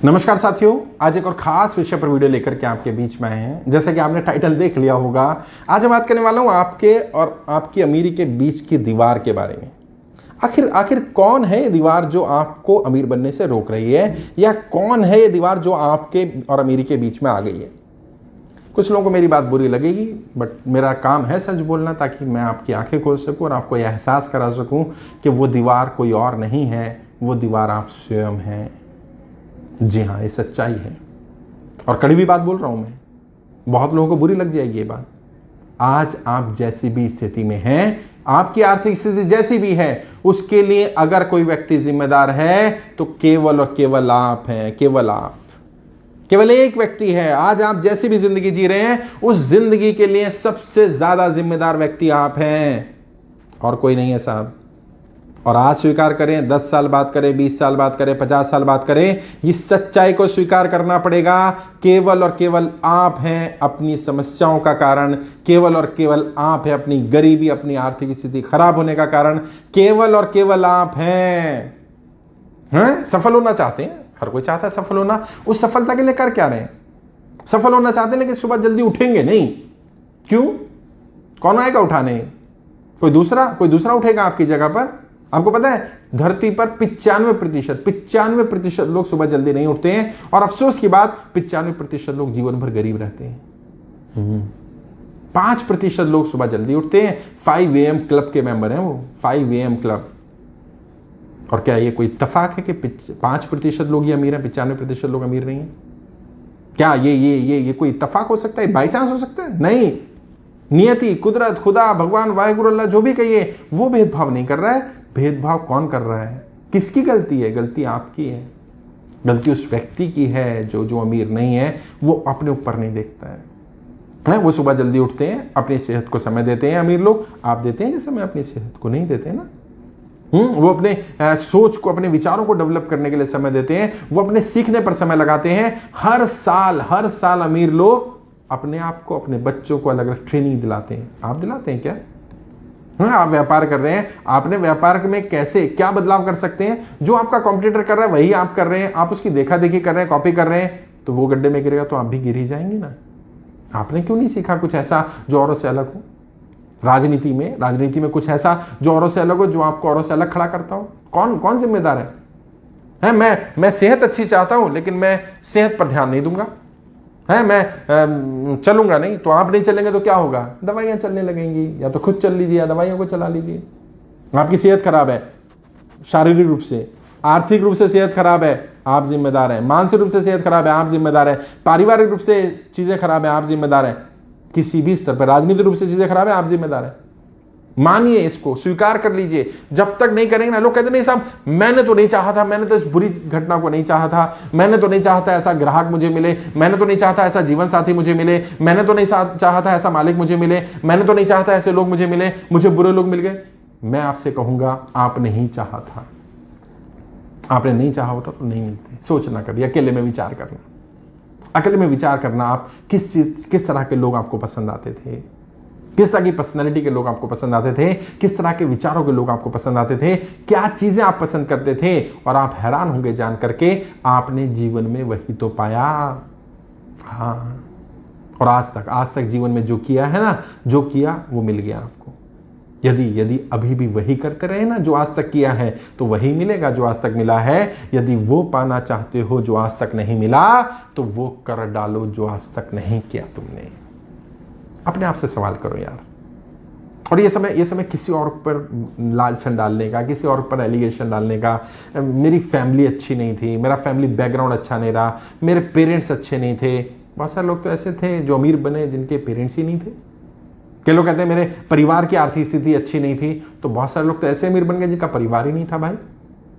नमस्कार साथियों, आज एक और खास विषय पर वीडियो लेकर के आपके बीच में आए हैं। जैसे कि आपने टाइटल देख लिया होगा, आज हम बात करने वाला हूं आपके और आपकी अमीरी के बीच की दीवार के बारे में। आखिर कौन है ये दीवार जो आपको अमीर बनने से रोक रही है, या कौन है ये दीवार जो आपके और अमीरी के बीच में आ गई है। कुछ लोगों को मेरी बात बुरी लगेगी, बट मेरा काम है सच बोलना, ताकि मैं आपकी आंखें खोल सकूं और आपको यह एहसास करा सकूं कि वो दीवार कोई और नहीं है, वो दीवार आप स्वयं हैं। जी हाँ, ये सच्चाई है और कड़वी बात बोल रहा हूं मैं। बहुत लोगों को बुरी लग जाएगी ये बात। आज आप जैसी भी स्थिति में हैं, आपकी आर्थिक स्थिति जैसी भी है, उसके लिए अगर कोई व्यक्ति जिम्मेदार है तो केवल और केवल आप हैं। केवल आप, केवल एक व्यक्ति है। आज आप जैसी भी जिंदगी जी रहे हैं, उस जिंदगी के लिए सबसे ज्यादा जिम्मेदार व्यक्ति आप हैं और कोई नहीं है साहब। और आज स्वीकार करें, 10 साल बात करें, 20 साल बात करें, 50 साल बात करें, इस सच्चाई को स्वीकार करना पड़ेगा। केवल और केवल आप हैं अपनी समस्याओं का कारण। केवल और केवल आप हैं अपनी गरीबी, अपनी आर्थिक स्थिति खराब होने का कारण। केवल और केवल आप हैं। सफल होना चाहते हैं, हर कोई चाहता है सफल होना। उस सफलता के लिए कर क्या रहे हैं? सफल होना चाहते हैं, लेकिन सुबह जल्दी उठेंगे नहीं। क्यों? कौन आएगा उठाने? कोई दूसरा उठेगा आपकी जगह पर। आपको पता है, धरती पर 95% लोग सुबह जल्दी नहीं उठते हैं, और अफसोस की बात 95% लोग जीवन भर गरीब रहते हैं। 5% लोग सुबह जल्दी उठते हैं। 5 AM क्लब के मेंबर हैं वो, 5 AM क्लब। और क्या ये कोई इत्तेफाक है कि 5% लोग ही अमीर हैं, 95% लोग अमीर नहीं हैं? क्या ये कोई इत्तेफाक हो सकता है? बाई चांस हो सकता है? नहीं। नियति, कुदरत, खुदा, भगवान, वाहिगुरु, अल्लाह, जो भी कहिए, वो भेदभाव नहीं कर रहा है। भेदभाव कौन कर रहा है? किसकी गलती है? गलती आपकी है। गलती उस व्यक्ति की है जो अमीर नहीं है। वो अपने ऊपर नहीं देखता है। वो सुबह जल्दी उठते हैं, अपनी सेहत को समय देते हैं। अमीर लोग, आप देते हैं ये समय अपनी सेहत को? नहीं देते ना। वो अपने सोच को, अपने विचारों को डेवलप करने के लिए समय देते हैं। वो अपने सीखने पर समय लगाते हैं। हर साल अमीर लोग अपने आप को, अपने बच्चों को अलग अलग ट्रेनिंग दिलाते हैं। आप दिलाते हैं क्या? आप व्यापार कर रहे हैं, आपने व्यापार में कैसे क्या बदलाव कर सकते हैं? जो आपका कॉम्पिटिटर कर रहा है वही आप कर रहे हैं। आप उसकी देखा देखी कर रहे हैं, कॉपी कर रहे हैं, तो वो गड्ढे में गिरेगा तो आप भी गिर ही जाएंगे ना। आपने क्यों नहीं सीखा कुछ ऐसा जो औरों से अलग हो? राजनीति में कुछ ऐसा जो औरों से अलग हो, जो आपको औरों से अलग खड़ा करता हो। कौन जिम्मेदार है? मैं सेहत अच्छी चाहता हूं, लेकिन मैं सेहत पर ध्यान नहीं दूंगा। मैं चलूंगा नहीं, तो आप नहीं चलेंगे तो क्या होगा? दवाइयां चलने लगेंगी। या तो खुद चल लीजिए या दवाइयों को चला लीजिए। आपकी सेहत खराब है, शारीरिक रूप से, आर्थिक रूप से सेहत खराब है, आप जिम्मेदार हैं। मानसिक रूप से सेहत खराब है, आप जिम्मेदार हैं। पारिवारिक रूप से चीजें खराब है, आप जिम्मेदार हैं। किसी भी स्तर पर राजनीतिक रूप से चीजें खराब है, आप जिम्मेदार हैं। मानिए, इसको स्वीकार कर लीजिए। जब तक नहीं करेंगे ना, लोग कहते नहीं साहब, मैंने तो नहीं चाहा था, मैंने तो इस बुरी घटना को नहीं चाहा था, मैंने तो नहीं चाहता ऐसा ग्राहक मुझे मिले, मैंने तो नहीं चाहता ऐसा जीवन साथी मुझे मिले, मैंने तो नहीं चाहता ऐसा मालिक मुझे मिले, मैंने तो नहीं चाहता ऐसे लोग मुझे मिले, मुझे बुरे लोग मिल गए। मैं आपसे कहूंगा, आपने ही चाहा था। आपने नहीं चाहा होता तो नहीं मिलते। सोचना कभी, अकेले में विचार करना, आप किस तरह के लोग आपको पसंद आते थे, किस तरह की पर्सनैलिटी के लोग आपको पसंद आते थे, किस तरह के विचारों के लोग आपको पसंद आते थे, क्या चीजें आप पसंद करते थे। और आप हैरान होंगे जान करके, आपने जीवन में वही तो पाया। हाँ, और आज तक जीवन में जो किया है ना, जो किया वो मिल गया आपको। यदि अभी भी वही करते रहे ना जो आज तक किया है, तो वही मिलेगा जो आज तक मिला है। यदि वो पाना चाहते हो जो आज तक नहीं मिला, तो वो कर डालो जो आज तक नहीं किया तुमने। अपने आप से सवाल करो यार। और ये समय किसी और पर लालछन डालने का, किसी और पर एलिगेशन डालने का। मेरी फैमिली अच्छी नहीं थी, मेरा फैमिली बैकग्राउंड अच्छा नहीं रहा, मेरे पेरेंट्स अच्छे नहीं थे। बहुत सारे लोग तो ऐसे थे जो अमीर बने जिनके पेरेंट्स ही नहीं थे। कई लोग कहते हैं मेरे परिवार की आर्थिक स्थिति अच्छी नहीं थी, तो बहुत सारे लोग तो ऐसे अमीर बन गए जिनका परिवार ही नहीं था भाई।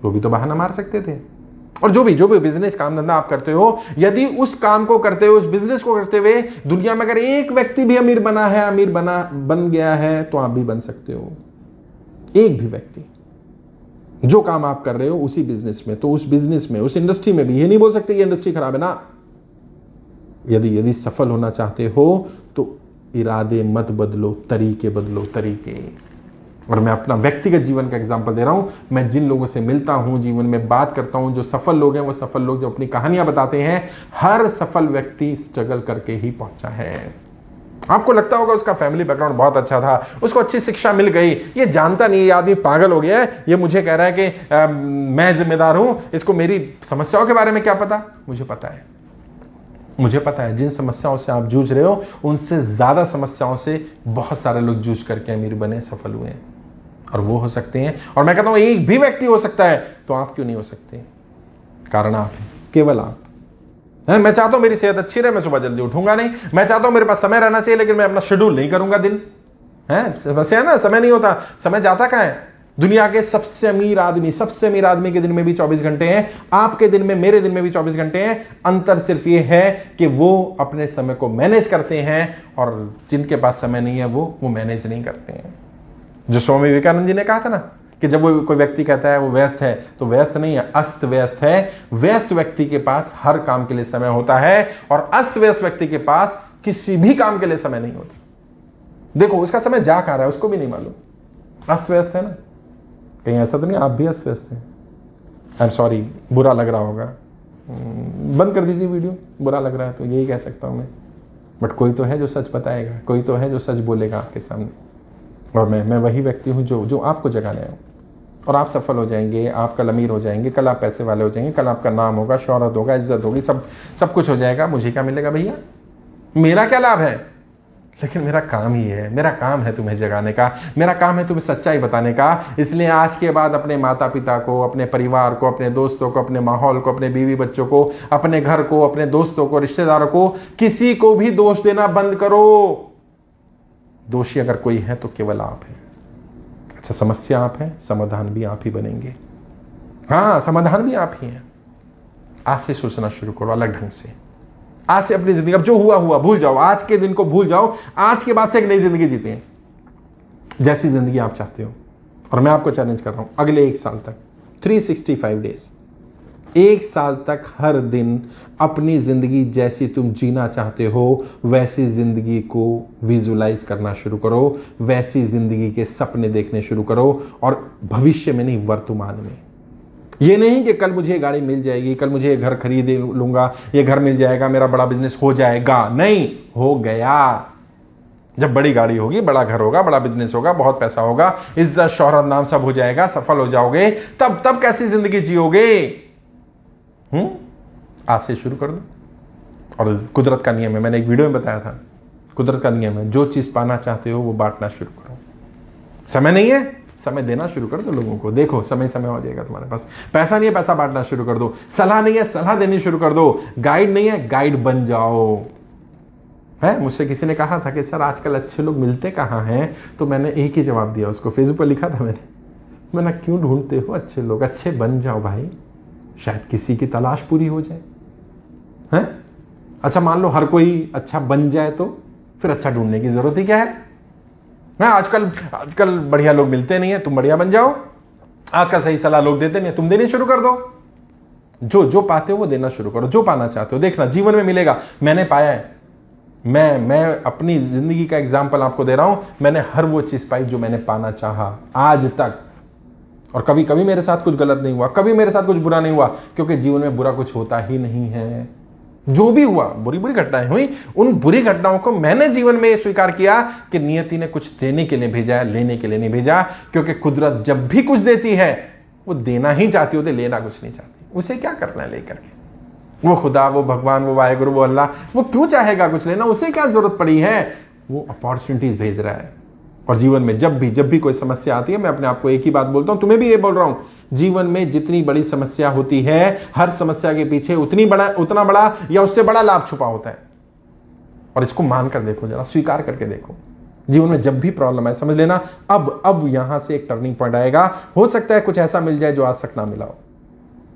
वो भी तो बहाना मार सकते थे। और जो भी बिजनेस, काम धंधा आप करते हो, यदि उस काम को करते हुए, उस बिजनेस को करते हुए दुनिया में अगर एक व्यक्ति भी अमीर बन गया है, तो आप भी बन सकते हो। एक भी व्यक्ति, जो काम आप कर रहे हो उसी बिजनेस में, तो उस बिजनेस में, उस इंडस्ट्री में भी, ये नहीं बोल सकते ये इंडस्ट्री खराब है ना। यदि सफल होना चाहते हो तो इरादे मत बदलो, तरीके बदलो, तरीके। और मैं अपना व्यक्तिगत जीवन का एग्जाम्पल दे रहा हूं। मैं जिन लोगों से मिलता हूं, जीवन में बात करता हूं, जो सफल लोग हैं, वो सफल लोग जो अपनी कहानियां बताते हैं, हर सफल व्यक्ति स्ट्रगल करके ही पहुंचा है। आपको लगता होगा उसका फैमिली बैकग्राउंड बहुत अच्छा था, उसको अच्छी शिक्षा मिल गई, ये जानता नहीं, ये आदमी पागल हो गया है, ये मुझे कह रहा है कि मैं जिम्मेदार हूं, इसको मेरी समस्याओं के बारे में क्या पता। मुझे पता है, मुझे पता है जिन समस्याओं से आप जूझ रहे हो, उनसे ज्यादा समस्याओं से बहुत सारे लोग जूझ करके अमीर बने, सफल हुए हैं। और वो हो सकते हैं, और मैं कहता हूं एक भी व्यक्ति हो सकता है, तो आप क्यों नहीं हो सकते? कारण आप हैं, केवल आप हैं। मैं चाहता हूं मेरी सेहत अच्छी रहे, मैं सुबह जल्दी उठूंगा नहीं। मैं चाहता हूं मेरे पास समय रहना चाहिए, लेकिन मैं अपना शेड्यूल नहीं करूंगा दिन है। समस्या है ना, समय नहीं होता, समय जाता कहां है? दुनिया के सबसे अमीर आदमी के दिन में भी 24 घंटे हैं, आपके दिन में, मेरे दिन में भी 24 घंटे हैं। अंतर सिर्फ ये है कि वो अपने समय को मैनेज करते हैं, और जिनके पास समय नहीं है वो मैनेज नहीं करते हैं। जो स्वामी विवेकानंद जी ने कहा था ना कि जब वो कोई व्यक्ति कहता है वो व्यस्त है, तो व्यस्त नहीं है, अस्त व्यस्त है। व्यस्त व्यक्ति के पास हर काम के लिए समय होता है, और अस्त व्यस्त व्यक्ति के पास किसी भी काम के लिए समय नहीं होता। देखो उसका समय जा कहां रहा है उसको भी नहीं मालूम, अस्त व्यस्त है ना। कहीं ऐसा तो नहीं आप भी अस्त व्यस्त हैं? आई एम सॉरी, बुरा लग रहा होगा, बंद कर दीजिए वीडियो, बुरा लग रहा है तो यही कह सकता हूं मैं। बट कोई तो है जो सच बताएगा, कोई तो है जो सच बोलेगा आपके सामने, और मैं वही व्यक्ति हूं जो आपको जगाने आया हूं। और आप सफल हो जाएंगे, आप कल अमीर हो जाएंगे, कल आप पैसे वाले हो जाएंगे, कल आपका नाम होगा, शोहरत होगा, इज्जत होगी, सब कुछ हो जाएगा। मुझे क्या मिलेगा भैया? मेरा क्या लाभ है? लेकिन मेरा काम ही है, मेरा काम है तुम्हें जगाने का, मेरा काम है तुम्हें सच्चाई बताने का। इसलिए आज के बाद अपने माता पिता को, अपने परिवार को, अपने दोस्तों को, अपने माहौल को, अपने बीवी बच्चों को, अपने घर को, अपने दोस्तों को, रिश्तेदारों को, किसी को भी दोष देना बंद करो। दोषी अगर कोई है तो केवल आप हैं। अच्छा, समस्या आप हैं, समाधान भी आप ही बनेंगे। हाँ, समाधान भी आप ही हैं। आज से सोचना शुरू करो अलग ढंग से। आज से अपनी जिंदगी, अब जो हुआ हुआ भूल जाओ, आज के दिन को भूल जाओ, आज के बाद से एक नई जिंदगी जीते, जैसी जिंदगी आप चाहते हो। और मैं आपको चैलेंज कर रहा हूं, अगले 1 साल तक 365 डेज, 1 साल तक हर दिन अपनी जिंदगी जैसी तुम जीना चाहते हो वैसी जिंदगी को विजुलाइज करना शुरू करो, वैसी जिंदगी के सपने देखने शुरू करो। और भविष्य में नहीं, वर्तमान में। ये नहीं कि कल मुझे ये गाड़ी मिल जाएगी, कल मुझे ये घर खरीद लूंगा, ये घर मिल जाएगा, मेरा बड़ा बिजनेस हो जाएगा। नहीं, हो गया। जब बड़ी गाड़ी होगी, बड़ा घर होगा, बड़ा बिजनेस होगा, बहुत पैसा होगा, इज्जत शोहरत नाम सब हो जाएगा, सफल हो जाओगे, तब कैसी जिंदगी जियोगे? आज से शुरू कर दो। और कुदरत का नियम है, मैंने एक वीडियो में बताया था, कुदरत का नियम है, जो चीज पाना चाहते हो वो बांटना शुरू करो। समय नहीं है, समय देना शुरू कर दो लोगों को। देखो समय हो जाएगा तुम्हारे पास। पैसा नहीं है, पैसा बांटना शुरू कर दो। सलाह नहीं है, सलाह देनी शुरू कर दो। गाइड नहीं है, गाइड बन जाओ। है, मुझसे किसी ने कहा था कि सर आजकल अच्छे लोग मिलते कहाँ हैं, तो मैंने एक ही जवाब दिया उसको, फेसबुक पर लिखा था मैंने क्यों ढूंढते हो अच्छे लोग? अच्छे बन जाओ भाई, शायद किसी की तलाश पूरी हो जाए। हैं? अच्छा, मान लो हर कोई अच्छा बन जाए तो फिर अच्छा ढूंढने की जरूरत ही क्या है? आजकल बढ़िया लोग मिलते नहीं है, तुम बढ़िया बन जाओ। आजकल सही सलाह लोग देते नहीं है, तुम देनी शुरू कर दो। जो पाते हो वो देना शुरू करो, जो पाना चाहते हो। देखना जीवन में मिलेगा। मैंने पाया है, मैं अपनी जिंदगी का एग्जाम्पल आपको दे रहा हूं। मैंने हर वो चीज पाई जो मैंने पाना चाहा आज तक। और कभी कभी मेरे साथ कुछ गलत नहीं हुआ, कभी मेरे साथ कुछ बुरा नहीं हुआ, क्योंकि जीवन में बुरा कुछ होता ही नहीं है। जो भी हुआ, बुरी घटनाएं हुई, उन बुरी घटनाओं को मैंने जीवन में स्वीकार किया कि नियति ने कुछ देने के लिए भेजा है, लेने के लिए नहीं भेजा। क्योंकि कुदरत जब भी कुछ देती है वो देना ही चाहती होती, लेना कुछ नहीं चाहती। उसे क्या करना है लेकर के? वो खुदा, वो भगवान, वो वाहेगुरु, वो अल्लाह, वो क्यों चाहेगा कुछ लेना? उसे क्या जरूरत पड़ी है? वो अपॉर्चुनिटीज भेज रहा है। और जीवन में जब भी कोई समस्या आती है, मैं अपने आप को एक ही बात बोलता हूं, तुम्हें भी ये बोल रहा हूं, जीवन में जितनी बड़ी समस्या होती है, हर समस्या के पीछे उतना बड़ा या उससे बड़ा लाभ छुपा होता है। और इसको मानकर देखो, जरा स्वीकार करके देखो। जीवन में जब भी प्रॉब्लम है, समझ लेना अब यहां से एक टर्निंग पॉइंट आएगा। हो सकता है कुछ ऐसा मिल जाए जो आज तक ना मिला हो।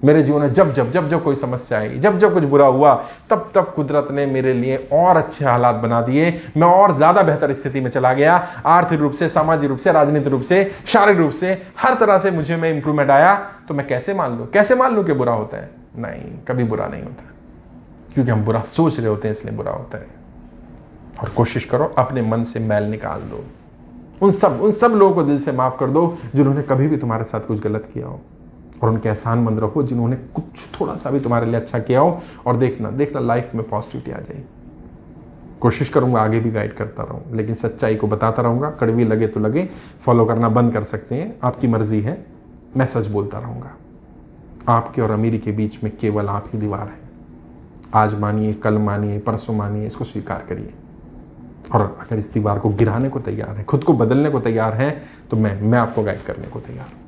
मेरे जीवन में जब कोई समस्या आई, जब कुछ बुरा हुआ, तब कुदरत ने मेरे लिए और अच्छे हालात बना दिए। मैं और ज्यादा बेहतर स्थिति में चला गया, आर्थिक रूप से, सामाजिक रूप से, राजनीतिक रूप से, शारीरिक रूप से, हर तरह से मुझे में इंप्रूवमेंट आया। तो मैं कैसे मान लूं कि बुरा होता है? नहीं, कभी बुरा नहीं होता, क्योंकि हम बुरा सोच रहे होते हैं, इसलिए बुरा होता है। और कोशिश करो अपने मन से मैल निकाल दो। उन सब लोगों को दिल से माफ कर दो जिन्होंने कभी भी तुम्हारे साथ कुछ गलत किया हो, और उनके एहसानमंद रहो जिन्होंने कुछ थोड़ा सा भी तुम्हारे लिए अच्छा किया हो। और देखना लाइफ में पॉजिटिविटी आ जाएगी। कोशिश करूंगा आगे भी गाइड करता रहूं, लेकिन सच्चाई को बताता रहूंगा। कड़वी लगे तो लगे, फॉलो करना बंद कर सकते हैं, आपकी मर्जी है। मैं सच बोलता रहूंगा। आपके और अमीरी के बीच में केवल आप ही दीवार है। आज मानिए, कल मानिए, परसों मानिए, इसको स्वीकार करिए। और अगर इस दीवार को गिराने को तैयार है, खुद को बदलने को तैयार है, तो मैं आपको गाइड करने को तैयार हूं।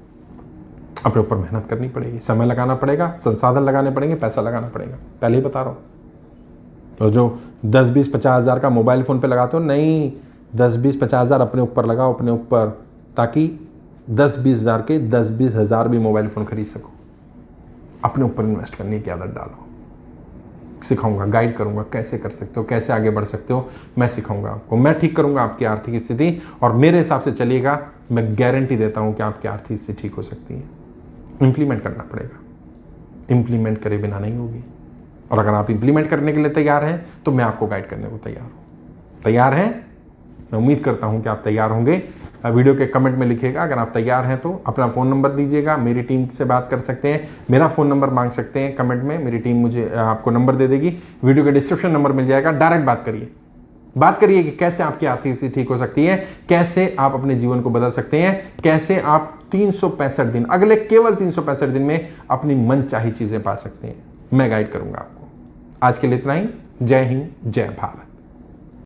अपने ऊपर मेहनत करनी पड़ेगी, समय लगाना पड़ेगा, संसाधन लगाने पड़ेंगे, पैसा लगाना पड़ेगा। पहले ही बता रहा हूं। तो जो 10, 20, 50 हज़ार का मोबाइल फ़ोन पे लगाते हो, नहीं, 10, 20, 50 हज़ार अपने ऊपर लगाओ, अपने ऊपर, ताकि 10, 20 हज़ार के 10, 20 हज़ार भी मोबाइल फ़ोन खरीद सको। अपने ऊपर इन्वेस्ट करने की आदत डालो। सिखाऊंगा, गाइड करूंगा, कैसे कर सकते हो, कैसे आगे बढ़ सकते हो, मैं सिखाऊंगा आपको। मैं ठीक करूंगा आपकी आर्थिक स्थिति, और मेरे हिसाब से चलिएगा, मैं गारंटी देता हूं कि आपकी आर्थिक स्थिति ठीक हो सकती है। इंप्लीमेंट करना पड़ेगा, इंप्लीमेंट करे बिना नहीं होगी। और अगर आप इंप्लीमेंट करने के लिए तैयार हैं तो मैं आपको गाइड करने को तैयार हूं। तैयार हैं? मैं उम्मीद करता हूं कि आप तैयार होंगे। वीडियो के कमेंट में लिखिएगा अगर आप तैयार हैं तो। अपना फ़ोन नंबर दीजिएगा, मेरी टीम से बात कर सकते हैं, मेरा फ़ोन नंबर मांग सकते हैं कमेंट में, मेरी टीम मुझे आपको नंबर दे देगी। वीडियो के डिस्क्रिप्शन नंबर मिल जाएगा, डायरेक्ट बात करिए कि कैसे आपकी आर्थिक स्थिति ठीक हो सकती है, कैसे आप अपने जीवन को बदल सकते हैं, कैसे आप 365 दिन, अगले केवल 365 दिन में अपनी मनचाही चीज़ें पा सकते हैं। मैं गाइड करूंगा आपको। आज के लिए इतना ही। जय हिंद, जय भारत।